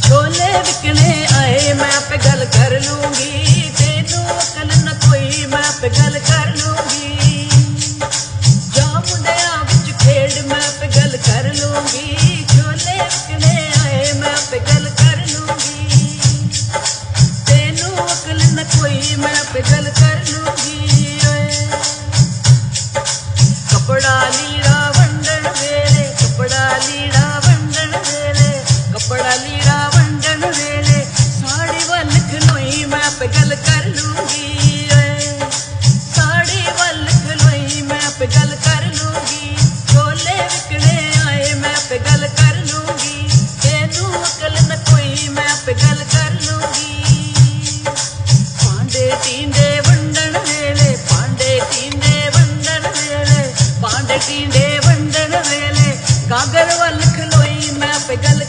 छोले बिकने आए मैं पे गल कर लूंगी, तेनू अकल न कोई मैं पे गल कर लूंगी। जामुंडिया विच खेड मैं पे गल कर लूंगी, छोले बिकने आए मैं पे गल कर लूंगी। तेनू अकल न कोई मैं पे गल कर लूंगी। कपड़ा लीड़ा वंडन वेले, कपड़ा लीड़ा वंडन वेले, कपड़ा लीड़ा वंडन वेले साड़ी वल खलोई मैं पे गल कर लूंगी। साड़ी वल खलोई मैं पे गल कर लूंगी। छोले बिकने आए मैं पे गल कर लूंगी, तेनू अकल न कोई मैं पे गल कर लूंगी। पांडे टींडे वंडन वेले, पांडे टींडे वंडन वेले, पांडे टींडे वंडन वेले गागर वल खलोई मैं पे गल